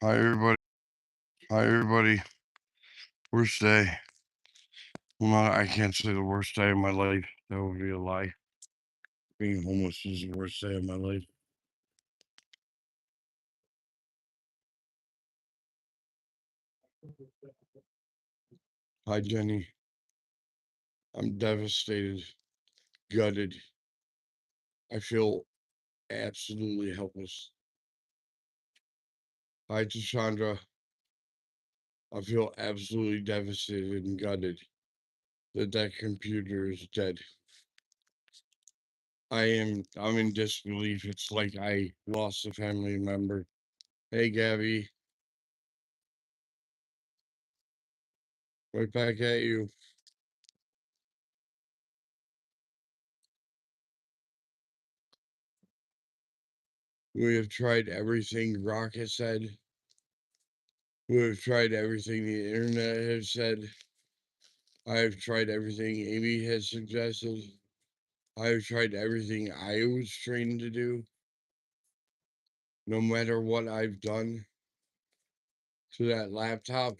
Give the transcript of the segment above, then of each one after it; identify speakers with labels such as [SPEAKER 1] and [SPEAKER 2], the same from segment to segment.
[SPEAKER 1] Hi everybody. Hi everybody. Worst day. Well, I can't say the worst day of my life. That would be a lie. Being homeless is the worst day of my life. Hi Jenny. I'm devastated, gutted. I feel absolutely helpless. Hi Chandra. I feel absolutely devastated and gutted that computer is dead. I'm in disbelief. It's like I lost a family member. Hey Gabby. Right back at you. We have tried everything Rock has said. We have tried everything the internet has said. I have tried everything Amy has suggested. I have tried everything I was trained to do. No matter what I've done to that laptop,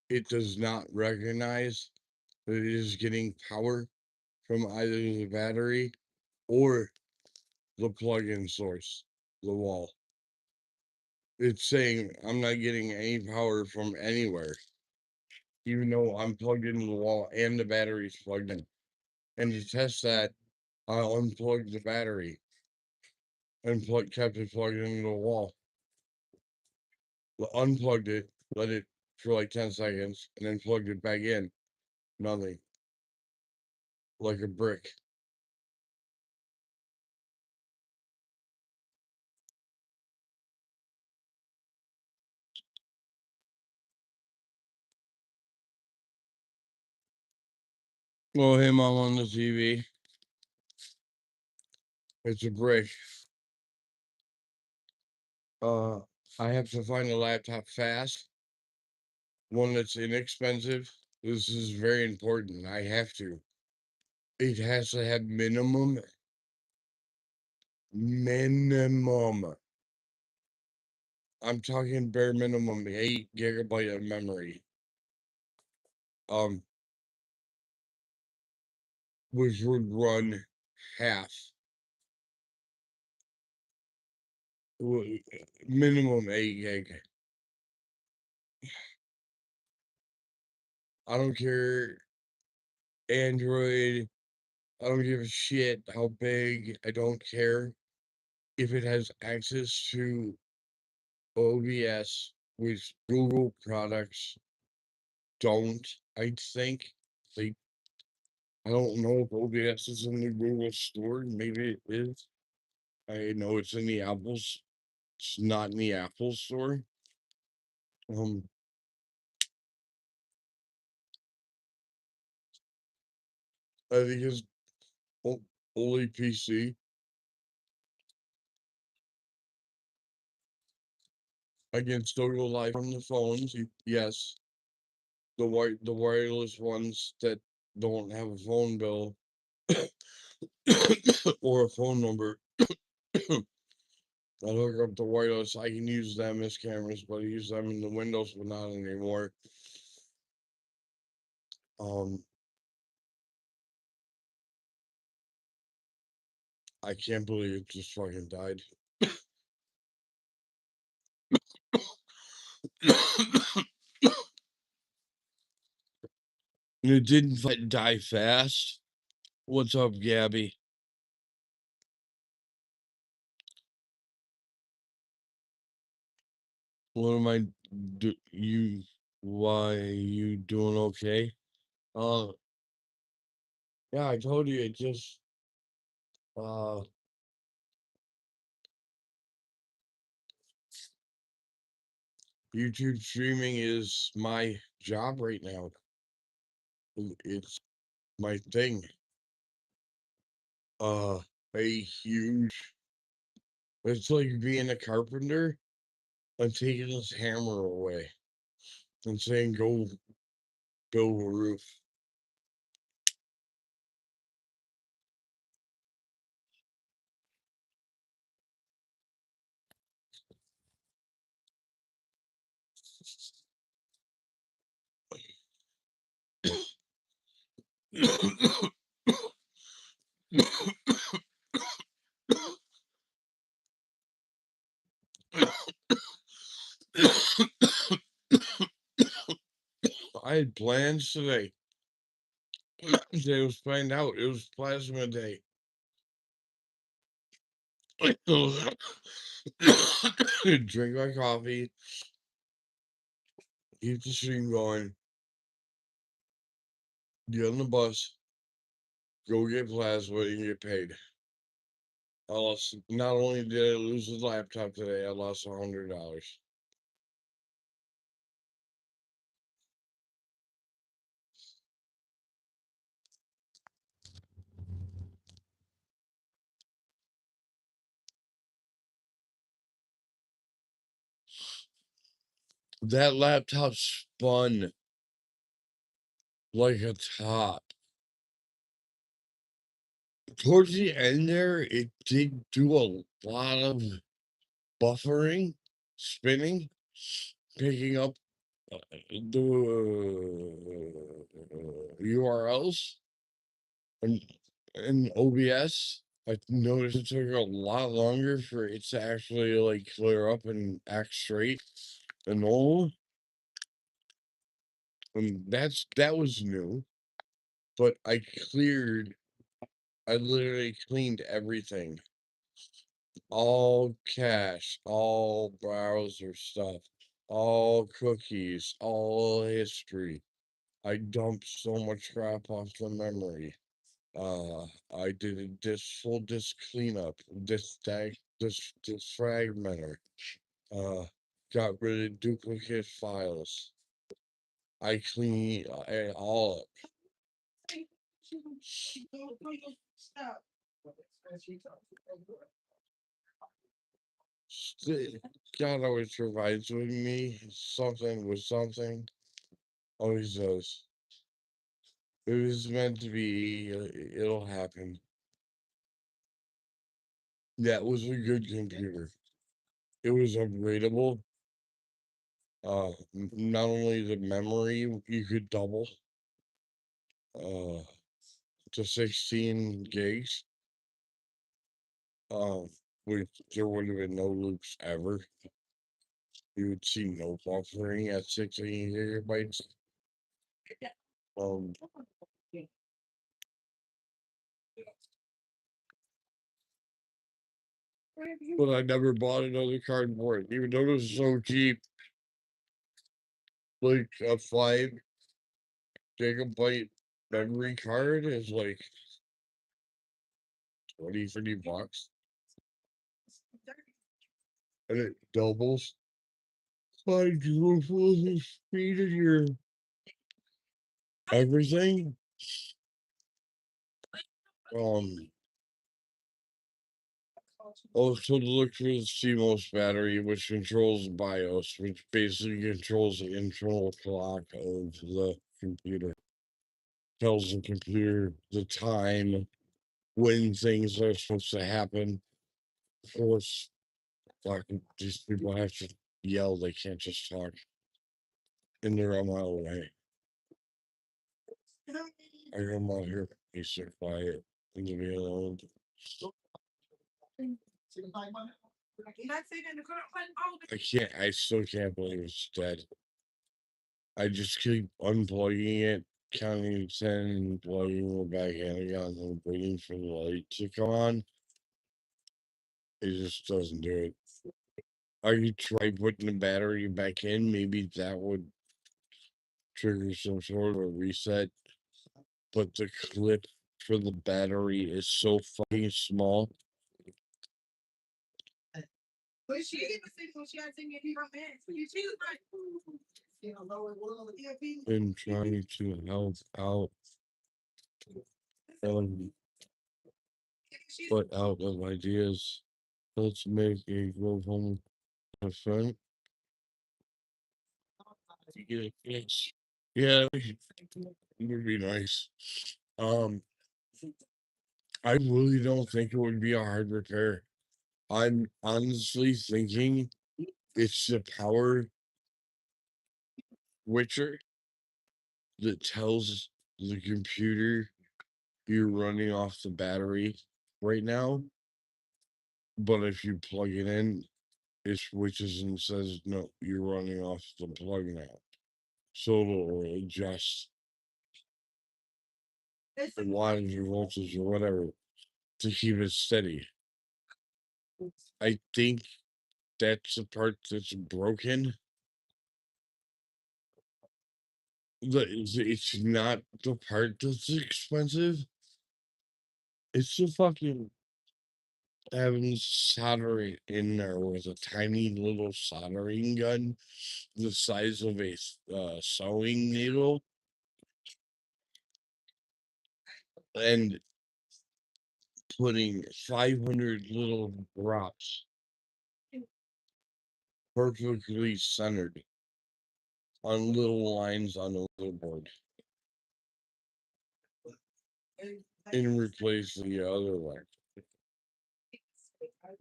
[SPEAKER 1] it does not recognize that it is getting power from either the battery or the plug-in source, the wall. It's saying I'm not getting any power from anywhere, even though I'm plugged into the wall and the battery's plugged in. And to test that, I unplugged the battery and kept it plugged into the wall. Unplugged it, let it for like 10 seconds, and then plugged it back in. Nothing. Like a brick. Well, him, I'm on the TV. It's a brick. Uh, I have to find a laptop fast, one that's inexpensive. This is very important. I have to. It has to have minimum. I'm talking bare minimum 8 GB of memory. Which would run half, minimum 8 gig. I don't care Android. I don't give a shit how big. I don't care if it has access to OBS, which Google products don't. I think they. I don't know if OBS is in the Google store. Maybe it is. I know it's in the Apple's. It's not in the Apple store. Um, I think it's only PC. I can still go live on the phones. Yes, the wireless ones that don't have a phone bill or a phone number. I hook up the wireless. I can use them as cameras, but I use them in the windows, but not anymore. I can't believe it just fucking died. And it didn't die fast. What's up, Gabby? What am I do you why you doing okay? Uh yeah, I told you it just uh YouTube streaming is my job right now. It's my thing. A huge it's like being a carpenter and taking his hammer away and saying go build a roof. I had plans today. Today was planned out. It was plasma day. Drink my coffee, keep the stream going, get on the bus, go get plasma, and get paid. I lost. Not only did I lose the laptop today, I lost $100. That laptop spun like a top. Towards the end there, it did do a lot of buffering, spinning, picking up the URLs and OBS. I noticed it took a lot longer for it to actually like clear up and act straight than normal. And that was new. But I literally cleaned everything. All cache, all browser stuff, all cookies, all history. I dumped so much crap off the memory. I did a full disk cleanup, disk fragmenter. Got rid of duplicate files. I cleaned all up. God always provides with me something with something. Always does. It was meant to be. It'll happen. That was a good computer. It was upgradable. Not only the memory you could double uh to 16 gigs. Um, which there would have been no loops ever. You would see no buffering at 16 gigabytes. Um, but I never bought another card for it, even though it was so cheap. Like a 5 gigabyte memory card is like 20, $30. And it doubles quadruples the speed of your everything. Um, Also look for the CMOS battery, which controls BIOS, which basically controls the internal clock of the computer. Tells the computer the time when things are supposed to happen. Of course, these people have to yell, they can't just talk. And they're a mile away. I come out here, be so quiet and leave me alone. I still can't believe it's dead. I just keep unplugging it, counting to 10, and plugging it back in again, and waiting for the light to come on. It just doesn't do it. I could try putting the battery back in. Maybe that would trigger some sort of a reset. But the clip for the battery is so fucking small. Been trying to help out and put out of ideas. Let's make a go home friend. Yes. Yeah, it would be nice. Um, I really don't think it would be a hard repair. I'm honestly thinking it's the power witcher that tells the computer, you're running off the battery right now, but if you plug it in, it switches and says, no, you're running off the plug now. So it'll adjust the wattage or voltage or whatever to keep it steady. I think that's the part that's broken. It's not the part that's expensive. It's the fucking having soldering in there with a tiny little soldering gun the size of a sewing needle and putting 500 little drops perfectly centered on little lines on the motherboard and replace the other one.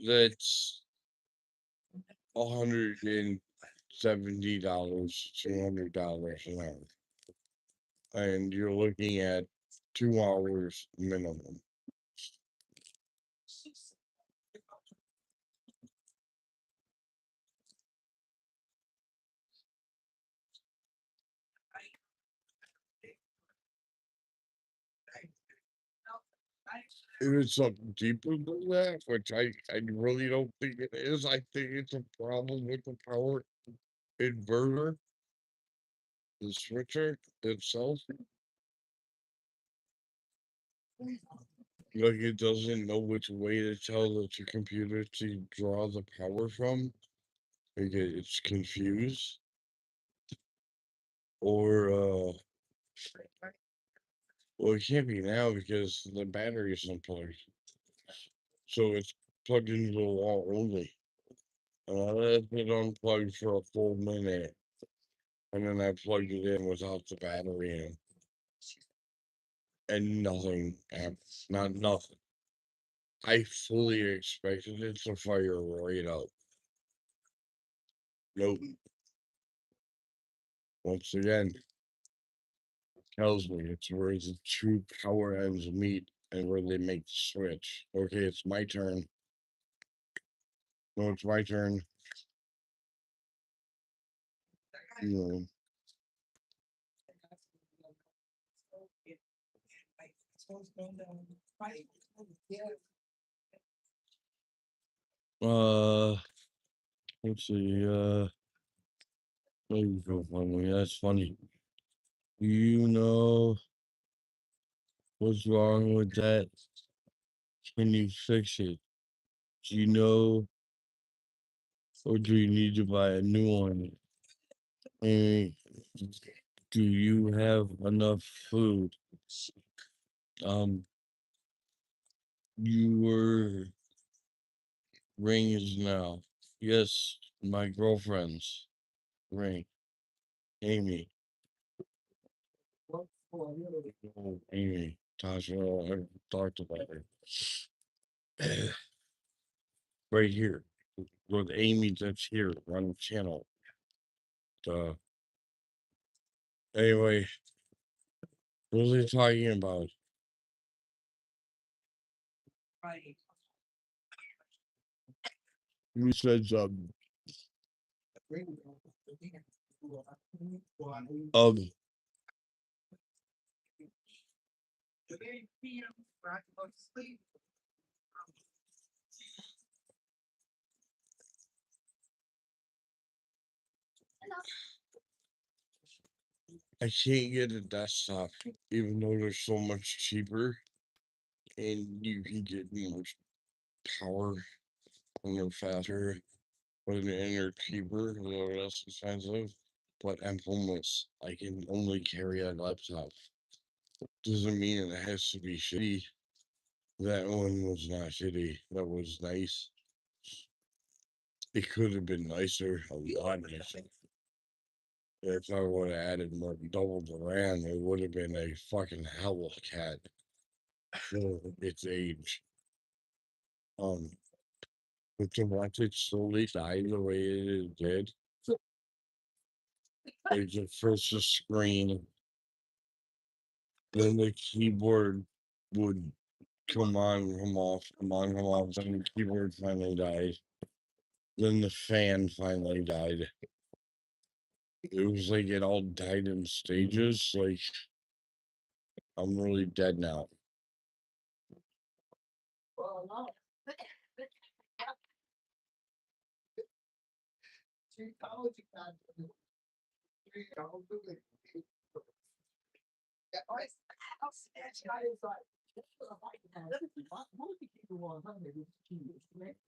[SPEAKER 1] That's $170, $200 an hour. And you're looking at 2 hours minimum. If it's something deeper than that, which I really don't think it is, I think it's a problem with the power inverter, the switcher itself. Like it doesn't know which way to tell the computer to draw the power from. Like it's confused. Or well, it can't be now because the battery is unplugged. So it's plugged into the wall only. And I left it unplugged for a full minute. And then I plugged it in without the battery in. And nothing happened. Not nothing. I fully expected it to fire right up. Nope. Once again, tells me it's where the two power ends meet and where they make the switch. Okay, it's my turn. No, it's my turn. You let's see. Maybe go funny. That's funny. You know what's wrong with that? Can you fix it? Do you know, or do you need to buy a new one? And do you have enough food? Um, your ring is now. Yes, my girlfriend's ring. Amy. Oh, Amy. Tasha, I talked about her. Right here. With Amy that's here on the channel. Uh, anyway, what was I talking about? You said something. Um, I can't get a desktop, even though they're so much cheaper, and you can get more power and they're faster, but they're cheaper, and they're less expensive. But I'm homeless. I can only carry a laptop. Doesn't mean it has to be shitty. That one was not shitty. That was nice. It could have been nicer, a lot nicer. If I would have added more double the RAM, it would have been a fucking Hellcat for its age. Um, but to watch it slowly die the way it did, like the first screen Then the keyboard would come on, come off. Then the keyboard finally died. Then the fan finally died. It was like it all died in stages. Like, I'm really dead now.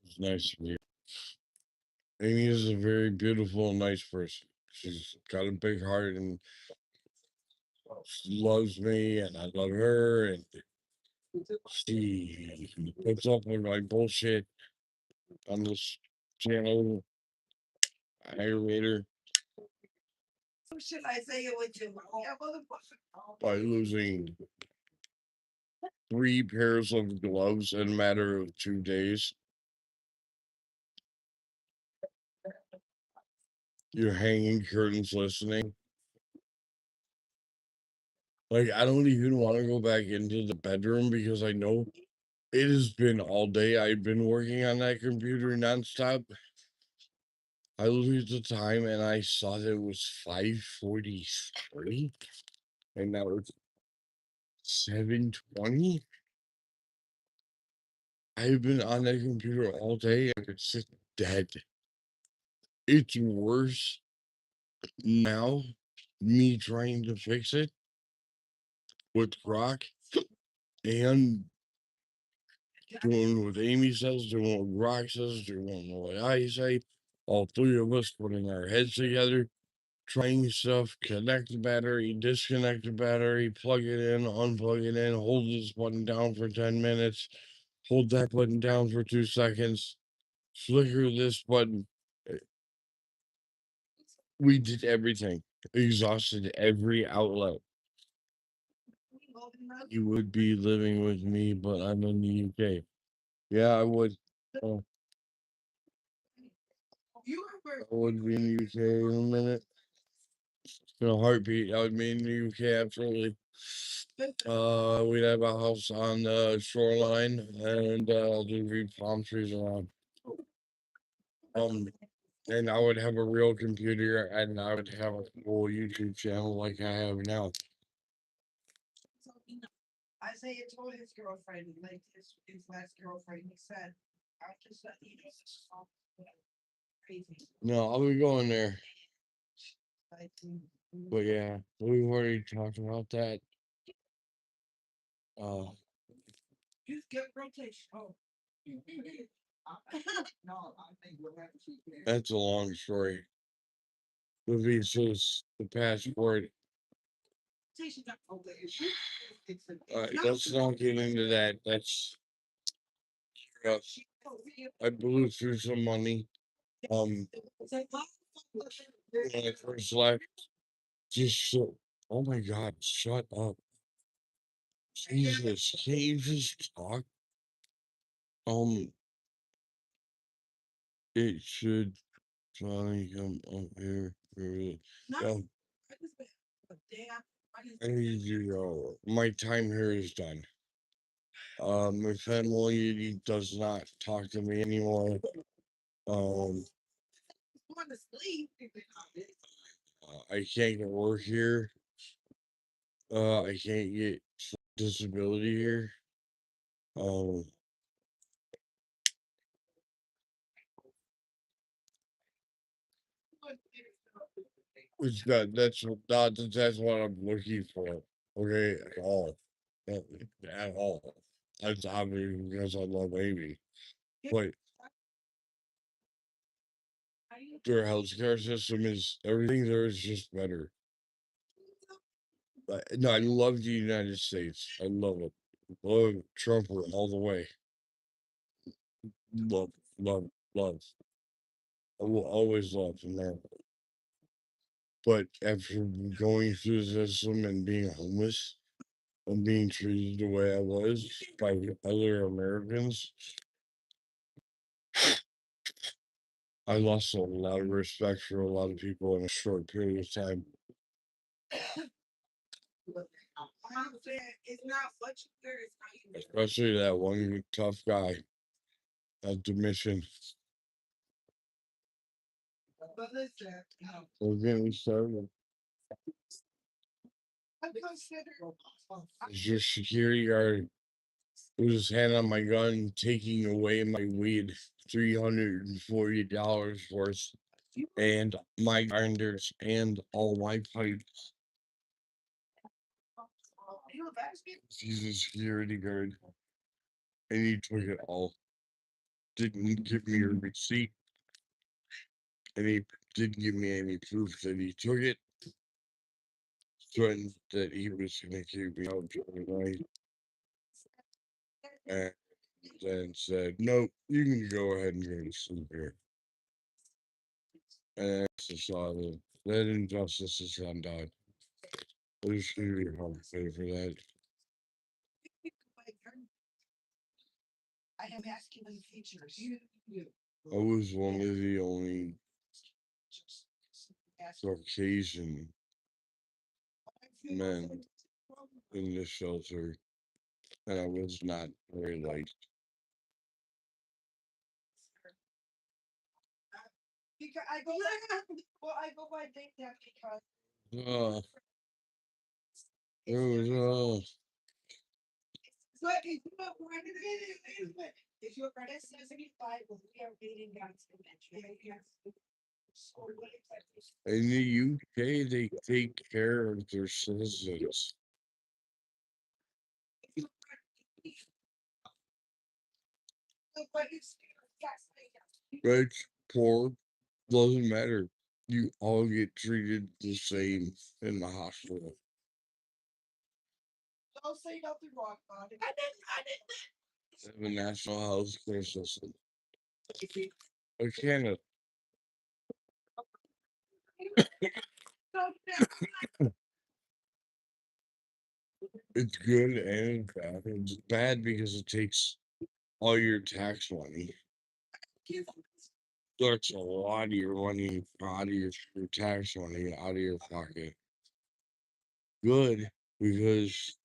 [SPEAKER 1] It's nice to meet you. Amy is a very beautiful and nice person. She's got a big heart and she loves me, and I love her, and she puts up with my bullshit on this channel, aggravator, by losing 3 pairs of gloves in a matter of 2 days. You're hanging curtains listening. Like, I don't even want to go back into the bedroom because I know it has been all day. I've been working on that computer nonstop. I looked at the time and I saw that it was 5:43, and now it's 7:20. I've been on that computer all day and it's just dead. It's worse now, me trying to fix it with Grok and doing what Amy says, doing what Grok says, doing what I say. All 3 of us putting our heads together, trying stuff, connect the battery, disconnect the battery, plug it in, unplug it in, hold this button down for 10 minutes, hold that button down for 2 seconds, flicker this button. We did everything, exhausted every outlet. You would be living with me, but I'm in the UK. Yeah, I would. I would be in the UK in a minute. In a heartbeat, I would be in the UK, absolutely. We'd have a house on the shoreline, and there'd be palm trees around. Um, and I would have a real computer, and I would have a full YouTube channel like I have now. Isaiah told his girlfriend, like his last girlfriend, he said, I just let you know this is all crazy. No, I'll be going there. But yeah, we've already talked about that. Uh, that's a long story. The visas, the passport. Let's not get into that. That's rough. I blew through some money. When I first left, just so. Oh my God! Shut up, Jesus! Can't you just talk? Um, it should finally come up here. Um, I need you to go. My time here is done. My family does not talk to me anymore. Um, I can't get work here. I can't get disability here. Um, that's what I'm looking for. Okay, at all, at, at all. That's obviously because I love Amy, but their healthcare system is everything there is just better. No, I love the United States. I love it. Love Trump all the way. Love, love, love. I will always love America. But after going through the system and being homeless and being treated the way I was by other Americans, I lost a lot of respect for a lot of people in a short period of time. Especially that one tough guy at the mission. We're getting started. Is your security guard with his hand on my gun, taking away my weed, $340 worth, and my grinders, and all my pipes. He's a security guard, and he took it all. Didn't give me a receipt, and he didn't give me any proof that he took it. Threatened that he was going to keep me out during the night, and then said, "Nope, you can go ahead and go to sleep here." And I just saw that injustice is undone. There's going to be hard to pay for that. I was one of the only Caucasian men in the shelter, and I was not very liked. Uh, it was, in the UK, they take care of their citizens. Rich, poor, doesn't matter. You all get treated the same in the hospital. The national health care system. I can't. It's good and bad. It's bad because it takes all your tax money. That's a lot of your money out of your tax money out of your pocket. Good because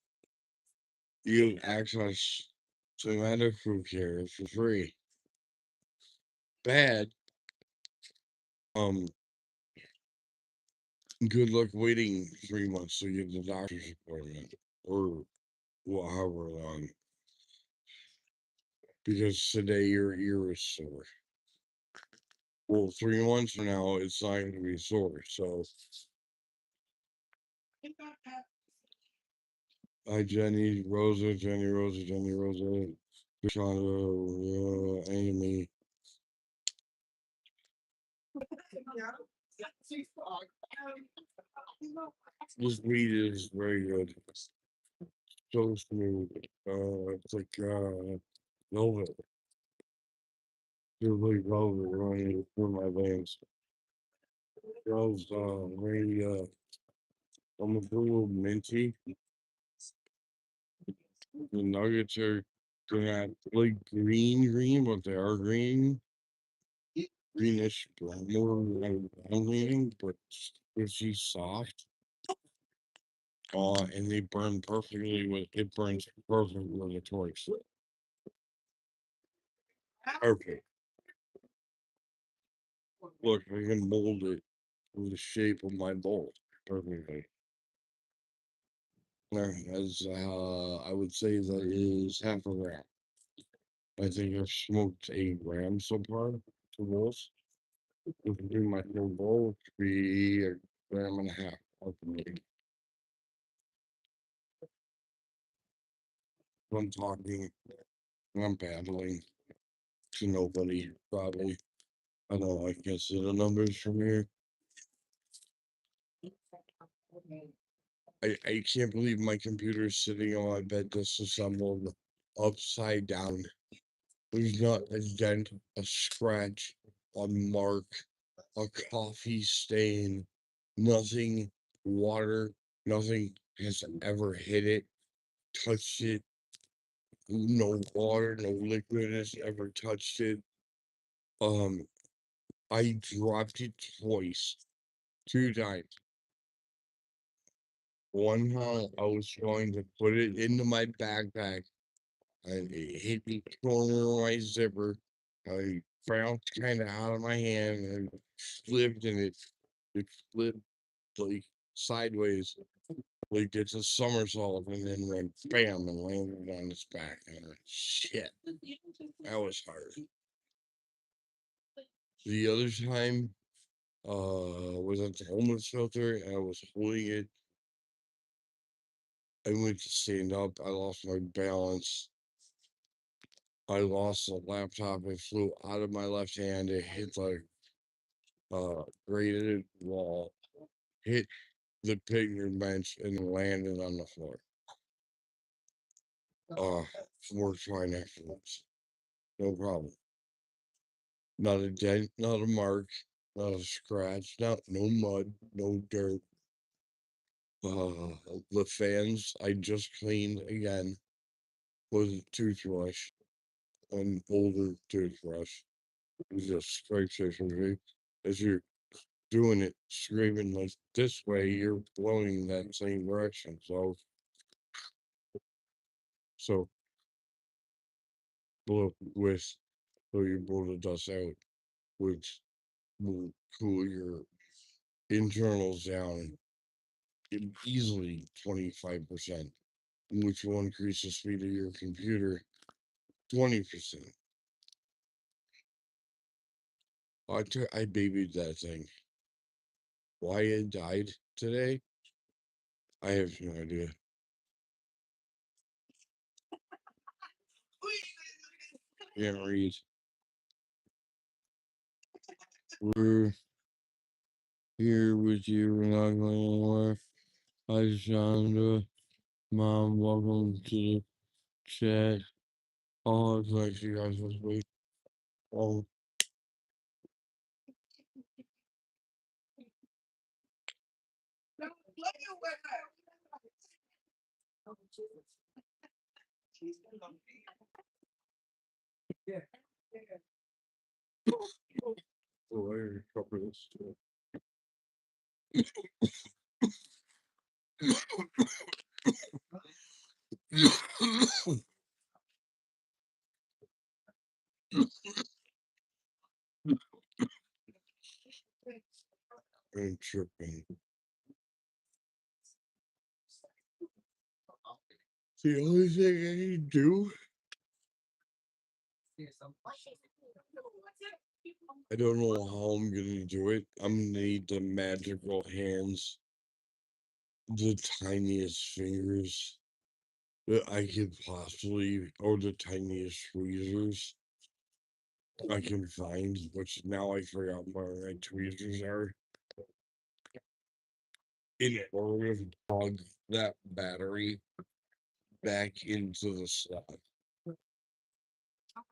[SPEAKER 1] you have access to medical care for free. Bad, um, good luck waiting 3 months to get the doctor's appointment or however long. Because today your ear is sore. Well, 3 months from now it's not going to be sore. So, hi Jenny, Rosa, Jenny, Rosa, Jenny, Rosa, Shonda, Amy. This weed is very good. So smooth. It's like velvet. It's like velvet running through my veins. Girls, very almost a little minty. The nuggets are they're not like green, but they are greenish brown, more like brown green, but squishy soft. And they burn perfectly with it burns perfectly with a torch. Perfect. Look, I can mold it in the shape of my bowl perfectly. As I would say that is half a gram. I think I've smoked 8 grams so far. To most. Between my whole bowl to be a gram and a half of meat. I'm talking, I'm babbling to nobody, probably. I don't know, I can see the numbers from here. I can't believe my computer is sitting on my bed disassembled upside down. There's not a dent, a scratch, a mark, a coffee stain, nothing, water, nothing has ever hit it, touched it. No water, no liquid has ever touched it. Um, I dropped it twice, 2 times. one time I was going to put it into my backpack and it hit the corner of my zipper. I bounced kind of out of my hand and slipped and it flipped like sideways, like it's a somersault and then went bam and landed on his back. And I went, shit, that was hard. The other time was at the homeless shelter and I was holding it. I went to stand up. I lost my balance. I lost the laptop. It flew out of my left hand. It hit the graded wall, hit the picnic bench, and landed on the floor. We're fine afterwards. No problem. Not a dent, not a mark, not a scratch, no mud, no dirt. The fans I just cleaned again with a toothbrush, an older toothbrush. It just scrapes it from me. As you're doing it, scraping like this way, you're blowing that same direction. So blow with so you blow the dust out, which will cool your internals down easily 25%, which will increase the speed of your computer 20%. I babied that thing. Why it died today, I have no idea. Can't read. We're here with you. We're not going anywhere. Hi, Chandra. Mom, welcome to the chat. Oh, it's like you guys this week. Oh, oh, I cover this too. I'm tripping. The only thing I can do, I don't know how I'm gonna do it. I'm gonna need the magical hands, the tiniest fingers that I could possibly, or the tiniest tweezers I can find, which now I forgot where my tweezers are, in order to plug that battery back into the slot.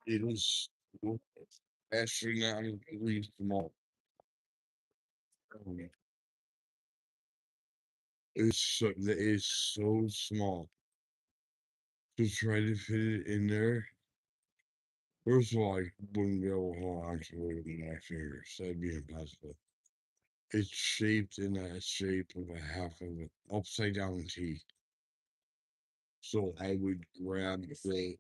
[SPEAKER 1] It is so astronomically small. It's so small to try to fit it in there. First of all, I wouldn't be able to hold on to it with my fingers. That'd be impossible. It's shaped in that shape of a half of an upside down T. So I would grab the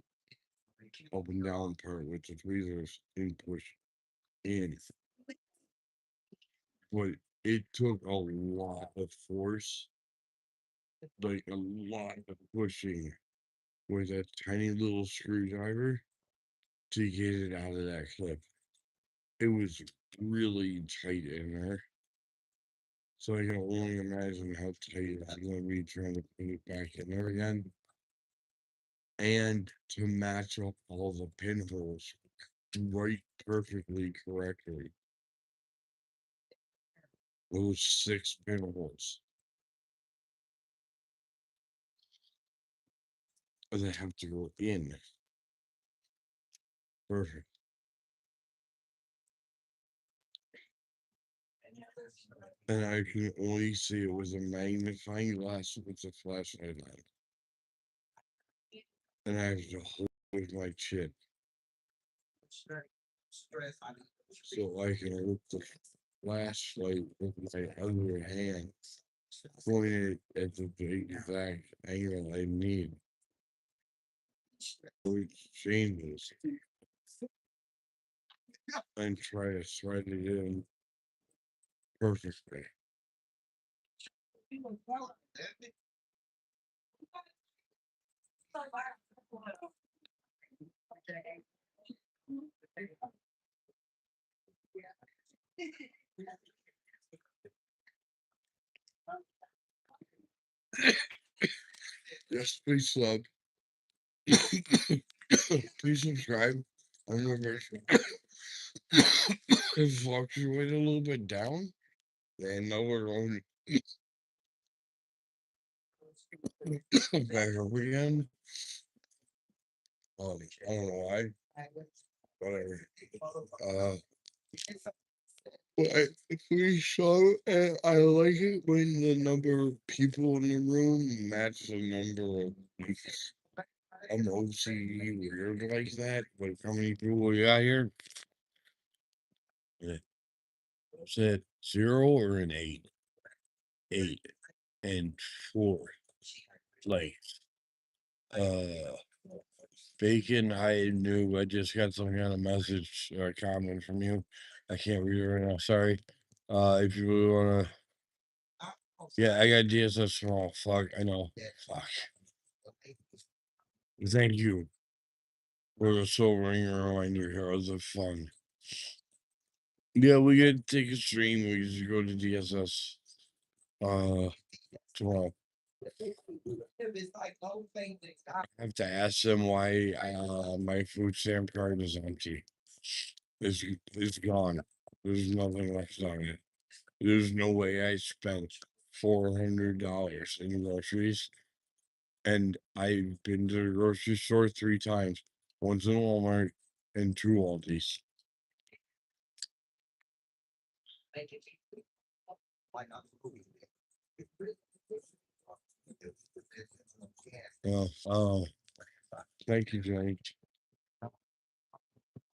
[SPEAKER 1] up and down part with the tweezers and push in. But it took a lot of force, like a lot of pushing with a tiny little screwdriver to get it out of that clip. It was really tight in there. So I can only imagine how tight it's going to be trying to put it back in there again. And to match up all the pinholes right perfectly correctly. Those 6 pinholes that have to go in. Perfect. And I can only see it with a magnifying glass with a flashlight on. And I have to hold with my chin. So I can hold the flashlight with my other hand pointed at the exact angle I need. Which changes and try to thread it in perfectly. Yes, please sub. Please subscribe. I remember it fluctuated a little bit down. And now we're going back up again. I don't know why. Whatever. Uh, but we saw, I like it when the number of people in the room match the number of weeks. I'm OCD weird like that, but how many people we got here? Yeah. Is it 0 or an 8? 8 and 4. Like, uh, Bacon, I knew I just got some kind of message or comment from you. I can't read it right now. Sorry. If you really wanna, yeah, I got DSS small. Fuck, I know. Fuck. Thank you for the soul ringer reminder. Heroes of fun. Yeah, we get to take a stream. We just go to DSS. Tomorrow. I have to ask them why my food stamp card is empty. It's gone. There's nothing left on it. There's no way I spent $400 in groceries, and I've been to the grocery store 3 times, once in Walmart and 2 Aldi's. Oh, thank you, Jake.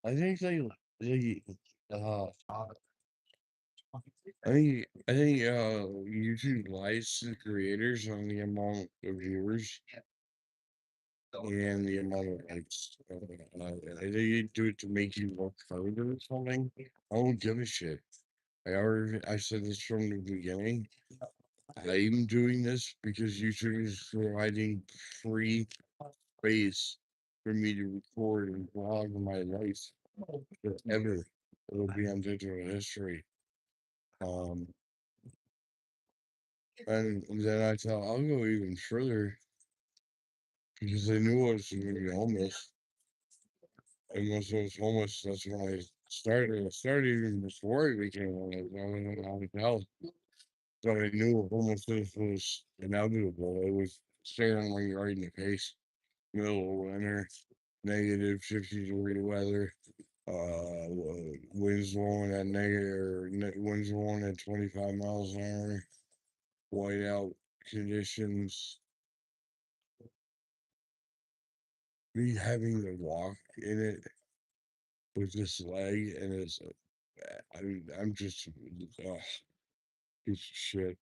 [SPEAKER 1] I think they uh I think YouTube lies to the creators on the amount of viewers and the amount of likes. I think they do it to make you work harder or something. I don't give a shit. I said this from the beginning. I'm doing this because YouTube is providing free space for me to record and vlog my life forever. It'll be on digital history. Um, and then I'll go even further because I knew I was going to be homeless. And once I was homeless, that's when I started. I started even before I became homeless. I was in a hotel. So I knew homelessness was inevitable. It was staring me right in the face. Middle of winter, negative 50-degree weather, winds blowing at winds blowing at 25 miles an hour, whiteout conditions, me having to walk in it with this leg, and I'm just, piece of shit.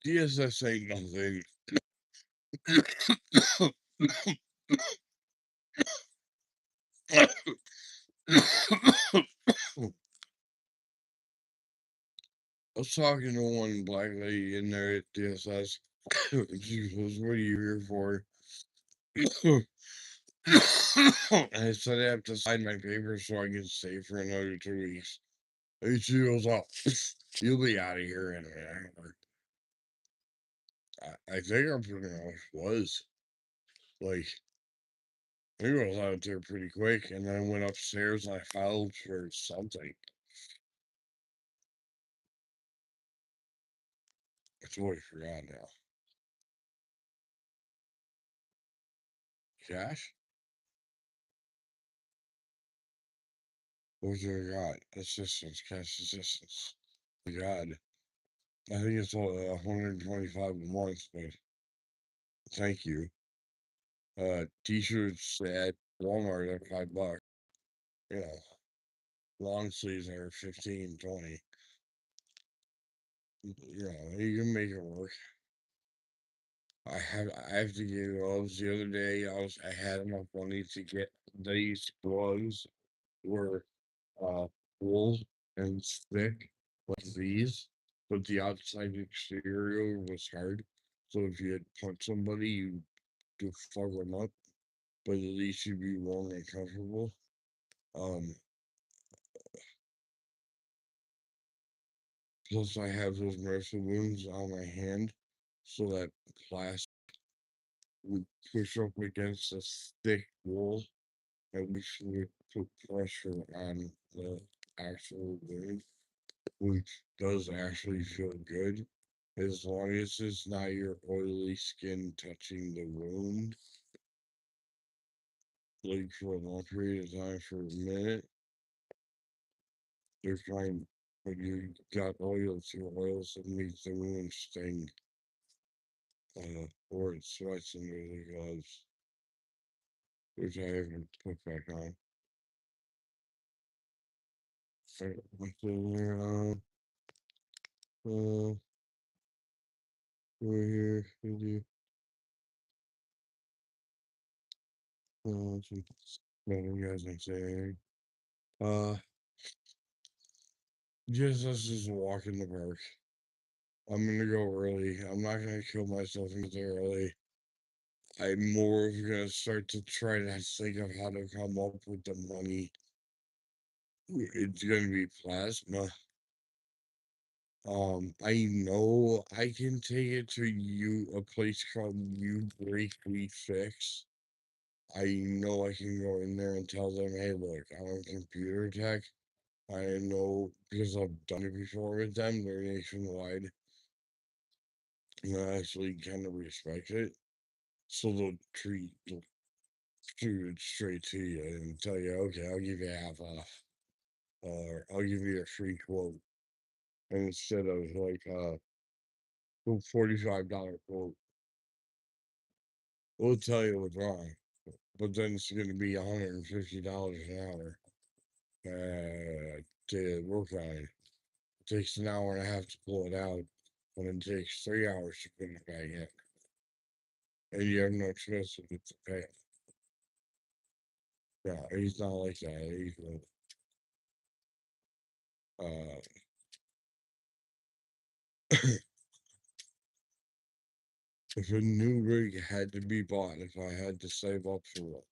[SPEAKER 1] DSS ain't nothing. I was talking to one black lady in there at DSS. She goes, "What are you here for?" I said I have to sign my papers so I can stay for another 2 weeks. And she goes, "Oh, you'll be out of here in an hour." I think I pretty much was. Like, I think I was out there pretty quick, and then I went upstairs and I filed for something. I totally forgot now. Cash? What was I got? Assistance, cash assistance. God, I think it's 125 a month, but thank you. T-shirts at Walmart are $5. You know, long sleeves are 15, 20. You can make it work. I have to get gloves. The other day, I had enough money to get these gloves were uh wool and thick like these, but the outside exterior was hard. So if you had punched somebody, you do fuck them up, but at least you'd be warm and comfortable. Um, Plus I have those MRSA wounds on my hand, so that plastic would push up against the thick wool and which would put pressure on the actual wound, which does actually feel good as long as it's not your oily skin touching the wound, like for a long period of time for a minute. They're fine, but you got oils, your oils that make the wound sting, or it sweats under the gloves, which I haven't put back on. What's in there? Over here, we do. Some random guys I'm saying. Uh, just us just walk in the park. I'm gonna go early. I'm not gonna kill myself and get there early. I'm more of gonna start to try to think of how to come up with the money. It's gonna be plasma. I know I can take it to a place called You Break We Fix. I know I can go in there and tell them, hey, look, I'm a computer tech. I know because I've done it before with them. They're nationwide, and I actually kind of respect it. So they'll shoot it straight to you and tell you, okay, I'll give you half off, or I'll give you a free quote, and instead of like $45 quote, we'll tell you what's wrong, but then it's going to be $150 an hour to work on it. It takes an hour and a half to pull it out, and it takes 3 hours to put it back in, and you have no choice but to pay. Yeah, he's not like that. He's uh, if a new rig had to be bought, if I had to save up for it,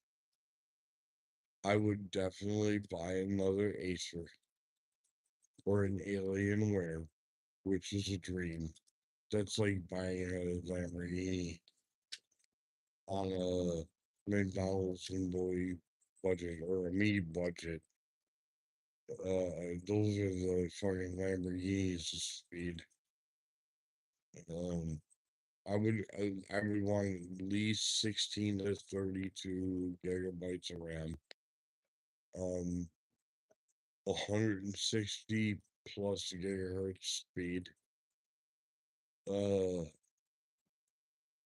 [SPEAKER 1] I would definitely buy another Acer or an Alienware, which is a dream. That's like buying a Lamborghini on a McDonald's employee budget or a me budget. Those are the fucking Lamborghinis to speed. Um, I would want at least 16 to 32 gigabytes of RAM. 160 plus gigahertz speed. Uh,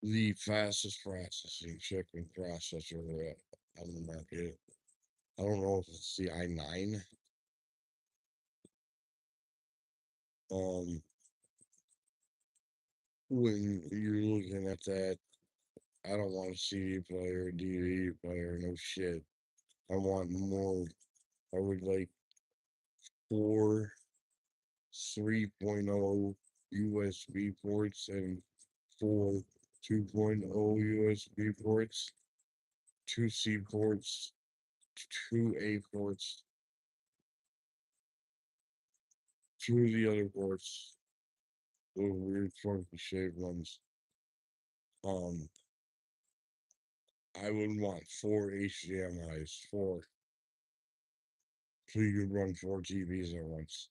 [SPEAKER 1] the fastest processing chip and processor on the market. I don't know if it's the i9. Um, when you're looking at that, I don't want a CD player, DVD player, no shit. I want more. I would like four 3.0 USB ports and four 2.0 USB ports, two C ports, two A ports, two of the other ports, those weird funky shaped ones. Um, I would want four HDMIs, four, so you could run four TVs at once.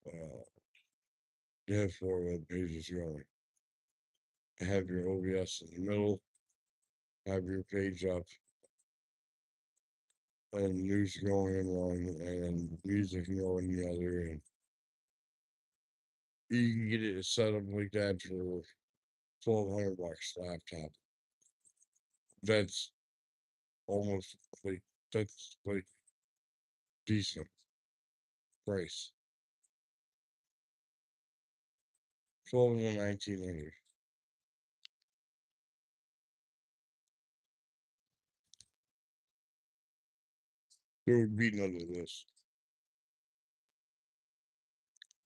[SPEAKER 1] Uh, you have four web pages going. Have your OBS in the middle, have your page up, and news going in one, and music going the other, You can get it set up like that for $1,200 laptop. That's almost like that's like decent price. 12 to 1900. There would be none of this.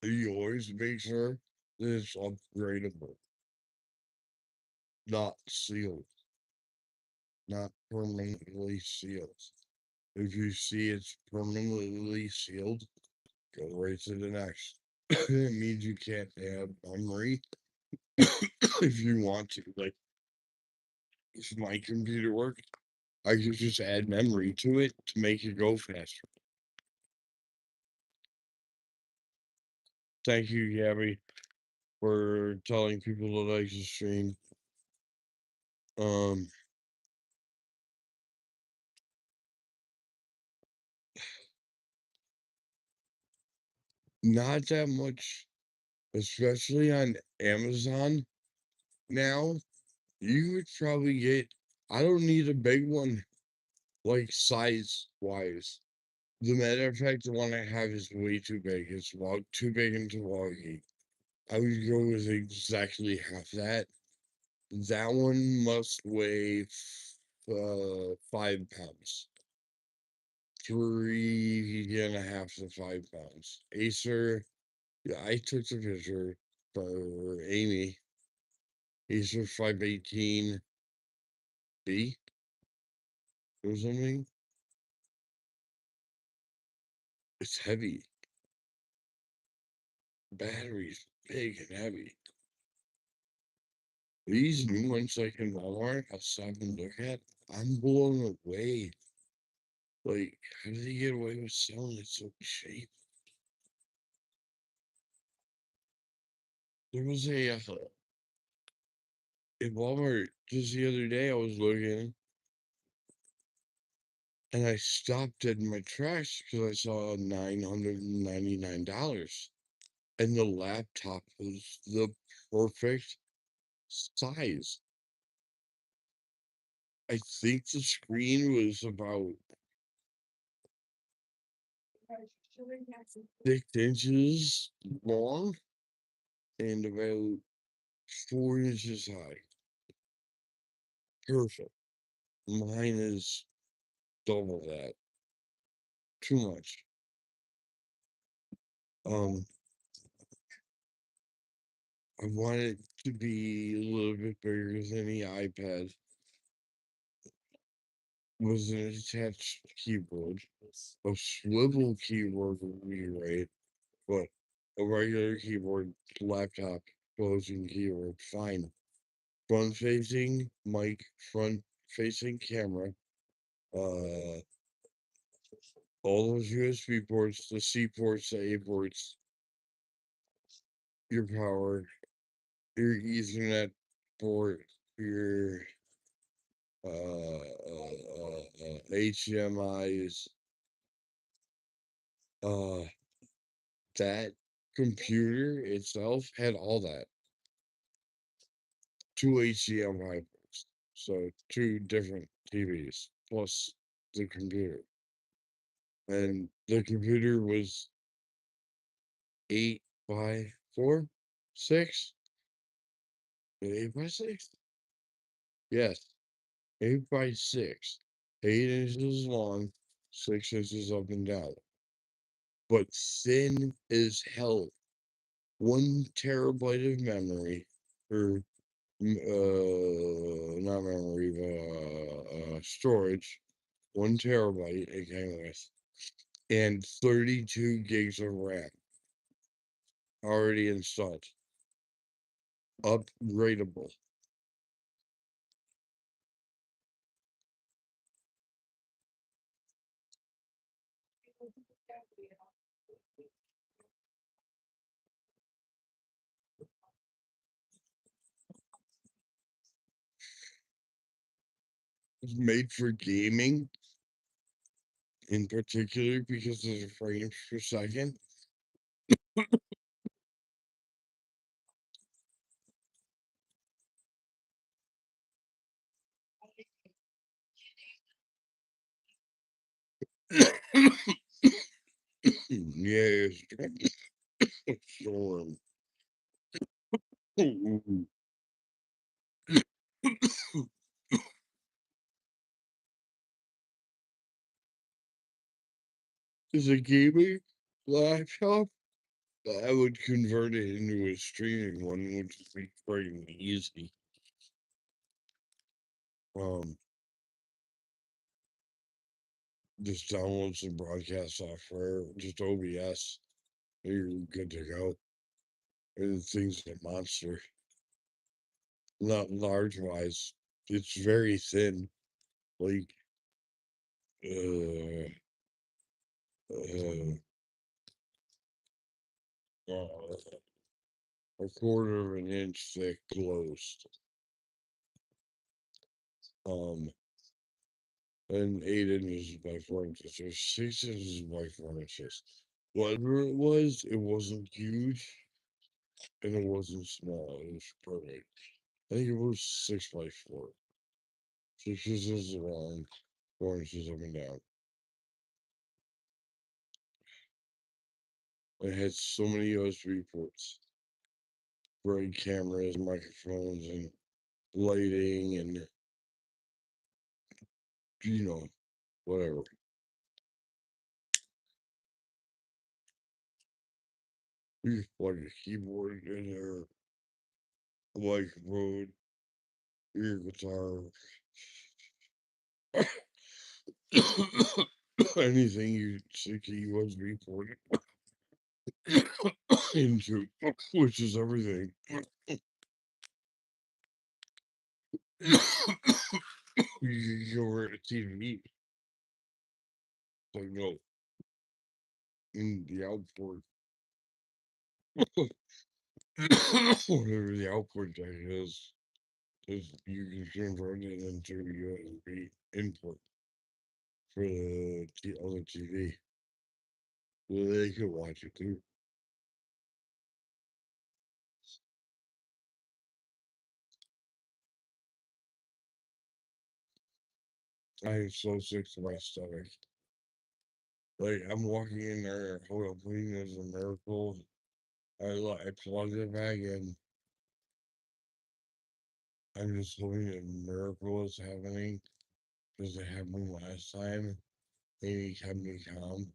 [SPEAKER 1] You always make sure that it's upgradable, not sealed, not permanently sealed. If you see it's permanently sealed, go right to the next. It means you can't add memory if you want to. Like, if my computer works, I could just add memory to it to make it go faster. Thank you, Gabby, for telling people to like the stream. Um, not that much, especially on Amazon now. You would probably get, I don't need a big one, like size wise. The matter of fact, the one I have is way too big. It's too big and too wonky. I would go with exactly half that. That one must weigh 5 pounds. 3.5 to 5 pounds. Acer, yeah, I took the picture for Amy. Acer 518B or something. It's heavy. Batteries big and heavy. These new ones like in Walmart, I'll stop and look at. I'm blown away. Like, how do they get away with selling it so cheap? There was a in Walmart just the other day. I was looking, and I stopped dead in my tracks because I saw $999, and the laptop was the perfect size. I think the screen was about 6 inches long and about 4 inches high. Perfect. Mine is double that. Too much. Um, I want it to be a little bit bigger than the iPad. Was an attached keyboard. A swivel keyboard would be great, but a regular keyboard, laptop, closing keyboard, fine. Front facing mic, front facing camera, uh, all those USB ports, the C ports, the A ports, your power, your Ethernet port, your HDMI's, uh, that computer itself had all that. 2 HDMI ports, so 2 different TVs plus the computer, and the computer was 8 by 4, 6, 8 by 6. Yes, 8 by 6, 8 inches long, 6 inches up and down, but thin as hell. 1 terabyte of memory, or not memory, but storage. 1 terabyte it came with, and 32 gigs of RAM already installed. Upgradable. It's made for gaming in particular because of the frames per second. Yeah, it's storm. Is a gaming laptop? I would convert it into a streaming one, which would be pretty easy. Um, just download some broadcast software, just OBS, and you're good to go. And the thing's a monster. Not large wise, it's very thin, like uh, uh, a quarter of an inch thick closed. Um, and 8 inches by 4 inches, or 6 inches by 4 inches. Whatever it wasn't huge and it wasn't small. It was perfect. I think it was 6 by 4. 6 inches around, 4 inches up and down. It had so many USB ports, bright cameras, microphones, and lighting, and whatever. You just plug a keyboard in there, a microphone, your guitar, anything you stick a USB port into, which is everything. You can go over to TV, like no, in the output, whatever the output jack is you can convert it into USB input for the other TV. So they can watch it too. I am so sick to my stomach. Like I'm walking in there, hold up, please, there's a miracle. I plug it back in. I'm just hoping a miracle is happening because it happened last time. Amy kept me calm.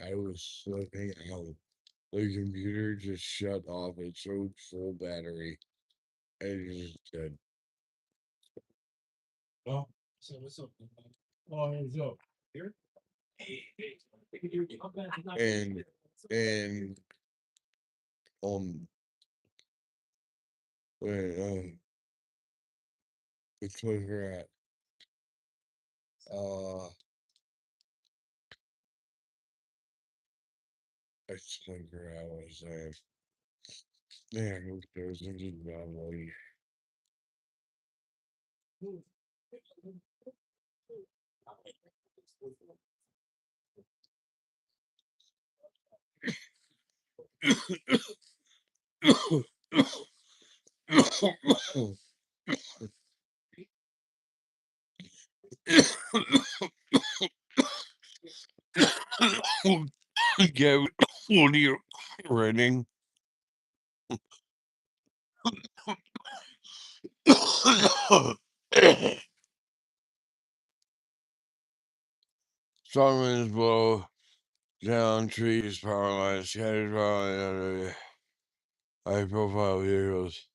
[SPEAKER 1] I was slipping out. The computer just shut off. It showed full battery. And it just dead. Oh, so what's up? Oh, hands up. Here? And and um when the Twitter at I Twitter at was yeah, who cares? I'm just bad money. Get what are you running? Strong winds blow down trees, power lines, scattered around high profile vehicles.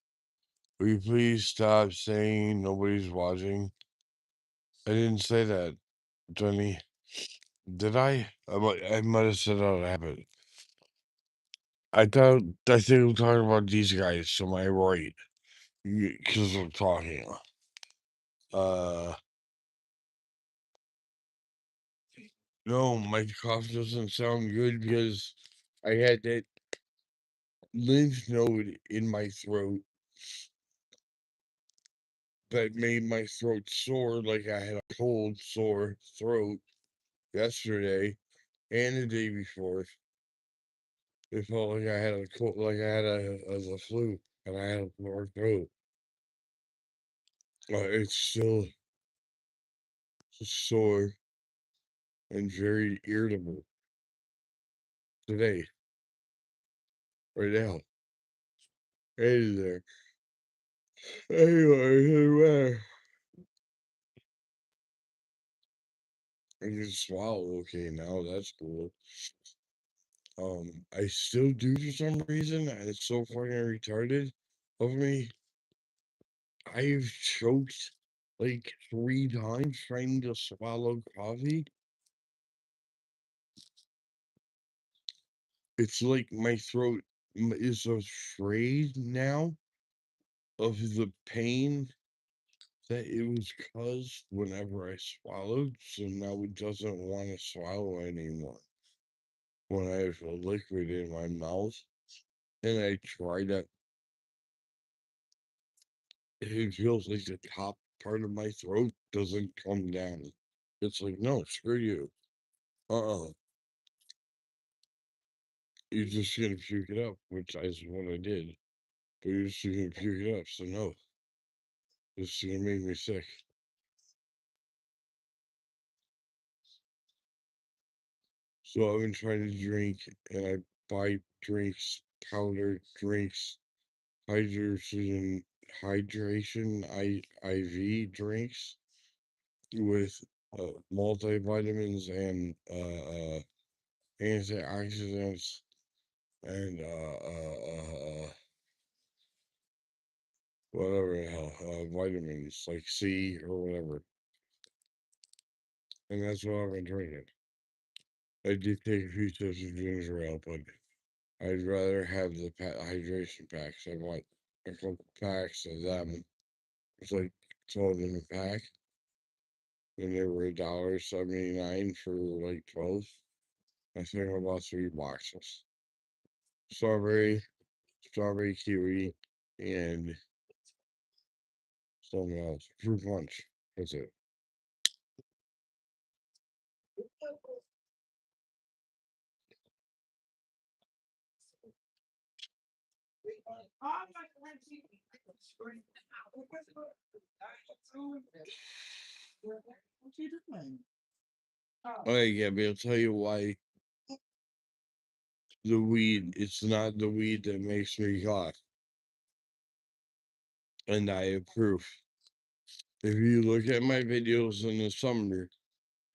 [SPEAKER 1] Will you please stop saying nobody's watching? I didn't say that, Johnny. Did I? I might have said out of habit. I think we're talking about these guys, so am I right? Because we're talking. Uh, no, my cough doesn't sound good because I had that lymph node in my throat that made my throat sore, like I had a cold, sore throat yesterday and the day before. It felt like I had a cold, like I had a flu, and I had a sore throat. It's still sore and very irritable. today, right now. Hey there. Anyway, I can swallow okay now. That's cool. I still do for some reason. And it's so fucking retarded of me. I've choked like 3 times trying to swallow coffee. It's like my throat is afraid now of the pain that it was caused whenever I swallowed, so now it doesn't want to swallow anymore when I have a liquid in my mouth. And I try to, it feels like the top part of my throat doesn't come down. It's like, no, screw you. You're just gonna puke it up, which is what I did. But you're just gonna puke it up, so no. This is gonna make me sick. So I've been trying to drink, and I buy drinks, powdered drinks, hydration, IV drinks with multivitamins and antioxidants and whatever the hell, vitamins like C or whatever. And that's what I've been drinking. I did take a few sips of ginger ale, but I'd rather have the hydration packs. I bought a couple packs of them. It's like 12 in a pack. And they were $1.79 for like 12. I think I bought 3 boxes. Strawberry, strawberry kiwi, and something else. Fruit punch. That's it. Oh yeah, but I'll tell you why the weed, it's not the weed that makes me cough. And I approve. If you look at my videos in the summer,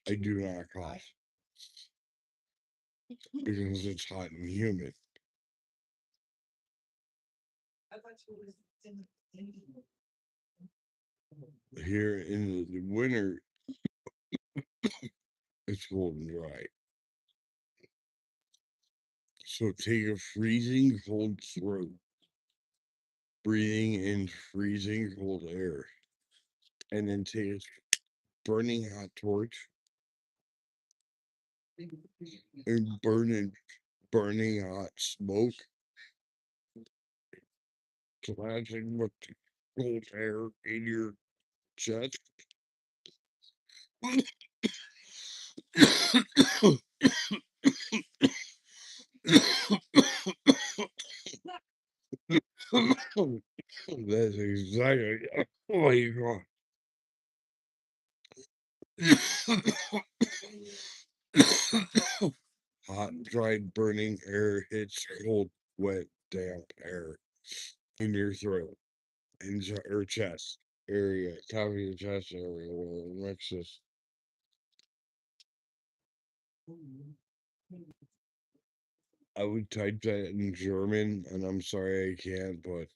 [SPEAKER 1] I do not cough because it's hot and humid. Here in the winter, it's cold and dry. So take a freezing cold throat, breathing in freezing cold air, and then take a burning hot torch and burning hot smoke, clashing with the cold air in your chest. That's exactly what you want. Hot, dry, burning air hits cold, wet, damp air in your throat and or chest area, top of your chest area, where it mixes. I would type that in German, and I'm sorry I can't, but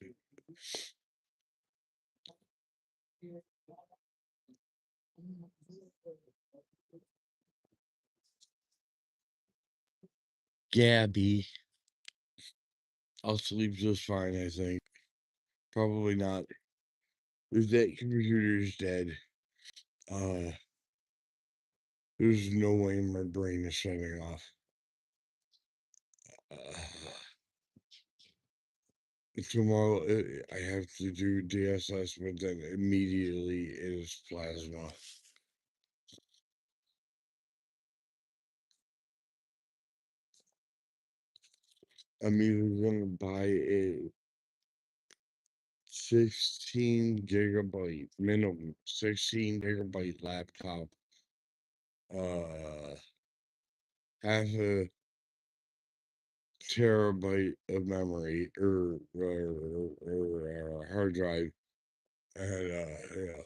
[SPEAKER 1] Gabby, I'll sleep just fine, I think. Probably not. If that computer's dead, uh, there's no way my brain is shutting off. Tomorrow, I have to do DSS, but then immediately is plasma. I'm either gonna buy a 16 gigabyte minimum, 16 gigabyte laptop, uh, have a terabyte of memory or hard drive and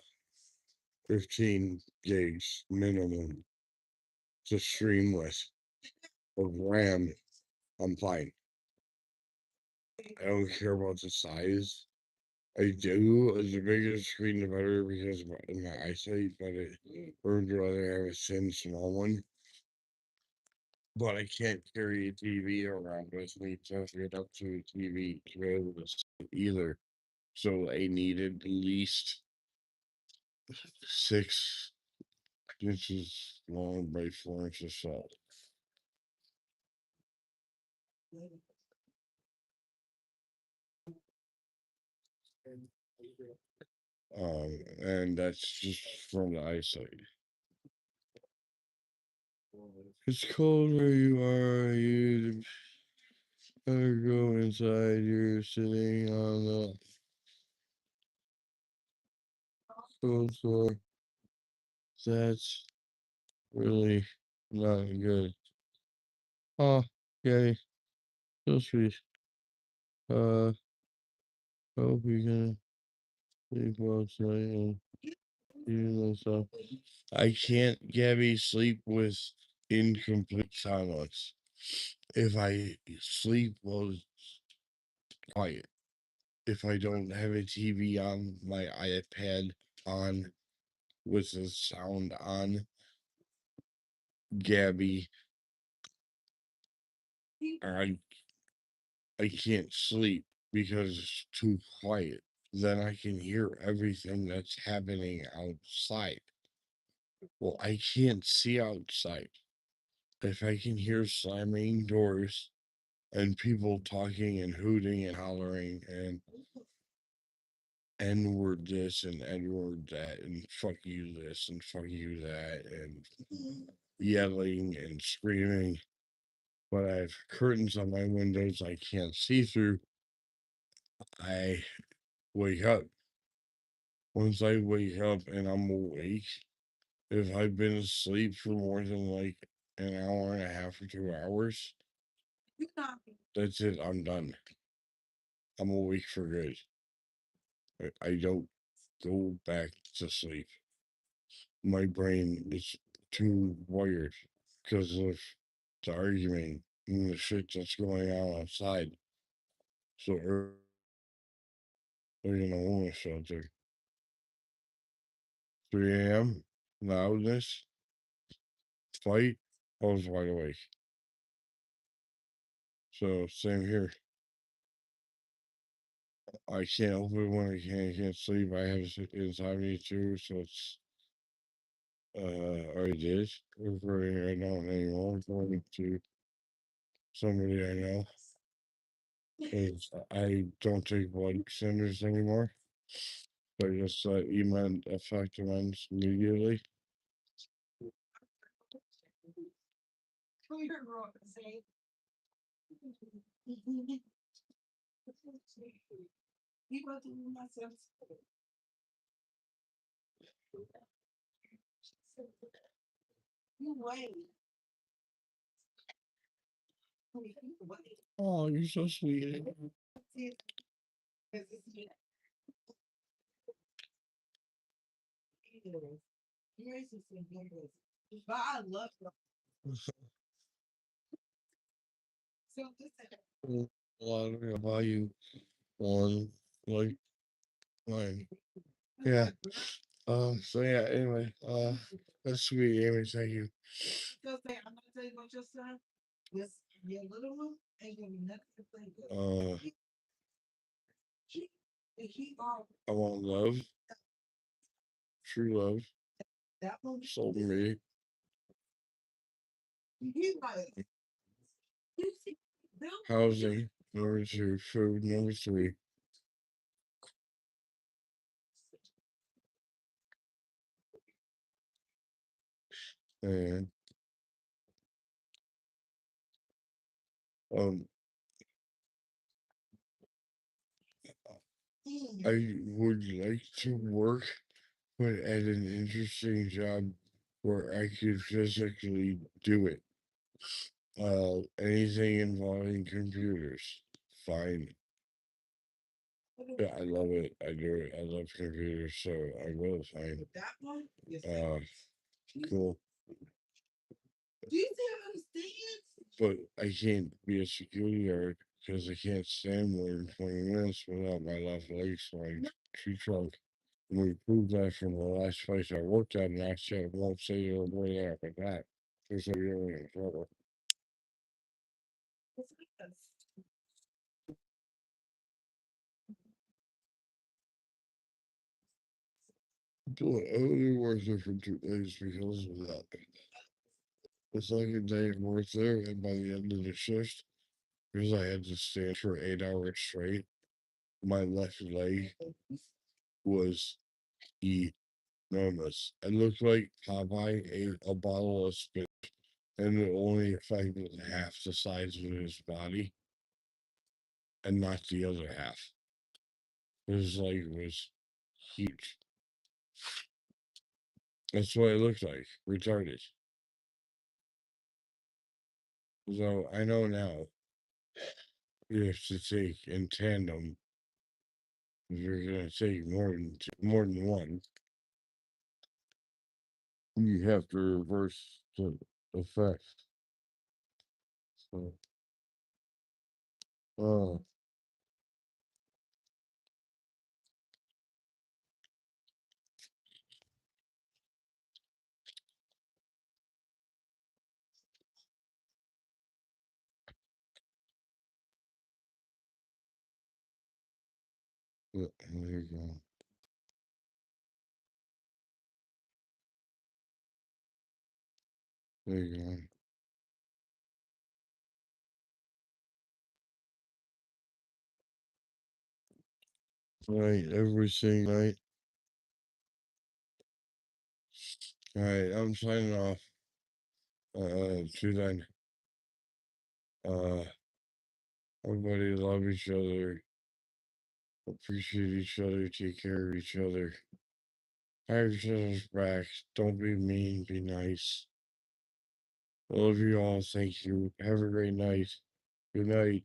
[SPEAKER 1] 15 gigs minimum to stream with of RAM, I'm fine. I don't care about the size. I do. The bigger the screen, the better because of my eyesight, but I would rather have a thin, small one. But I can't carry a TV around with me to get up to a TV to be able to see either. So I needed at least 6 inches long by 4 inches tall. And that's just from the eyesight. It's cold where you are. You better go inside. You're sitting on the cold floor. That's really not good. Oh, yay. So sweet. Uh, hope you can sleep well tonight and do stuff. I can't, Gabby, sleep with incomplete silence. If I sleep well, quiet. If I don't have a TV on, my iPad on with the sound on, Gabby, I I can't sleep because it's too quiet. Then I can hear everything that's happening outside. Well, I can't see outside. If I can hear slamming doors and people talking and hooting and hollering and N-word this and N-word that and fuck you this and fuck you that and yelling and screaming, but I have curtains on my windows I can't see through, I wake up. Once I wake up and I'm awake, if I've been asleep for more than like an hour and a half or 2 hours, that's it. I'm done. I'm awake for good. I don't go back to sleep. My brain is too wired because of the arguing and the shit that's going on outside. So early in the women's shelter, 3 a.m. loudness, fight. I was wide awake. So same here. I can't open when I can't sleep. I have insomnia too, so it's I did. Recording right now anymore. Going to somebody I know. Is I don't take blood centers anymore. So I just email affect events immediately. Oh, you're so sweet. A lot of value on like mine. Yeah. So yeah, anyway, that's sweet, Amy, thank you. Uh I want love, true love, soul me, housing, number two, food, number three, and um I would like to work but at an interesting job where I could physically do it. Anything involving computers, fine. Yeah, I love it. I do it. I love computers, so I will, fine. Uh, cool. But I can't be a security guard because I can't stand more than 20 minutes without my left leg swinging tree trunk. And we proved that from the last place I worked at, and actually I won't say you're more than after that. Because I'm really in trouble. But I only worked there for 2 days because of that. The second day I worked there, and by the end of the shift, because I had to stand for 8 hours straight, my left leg was enormous. It looked like Popeye ate a bottle of spit and it only affected half the size of his body and not the other half. His leg was huge. That's what it looked like. Retarded. So I know now you have to take in tandem. If you're gonna take more than one, you have to reverse the effect. So, oh, yeah, there you go. There you go. All right, every single night. All right, I'm signing off. To then, uh, everybody love each other, appreciate each other, take care of each other, have each other's backs. Don't be mean, be nice. I love you all. Thank you. Have a great night. Good night.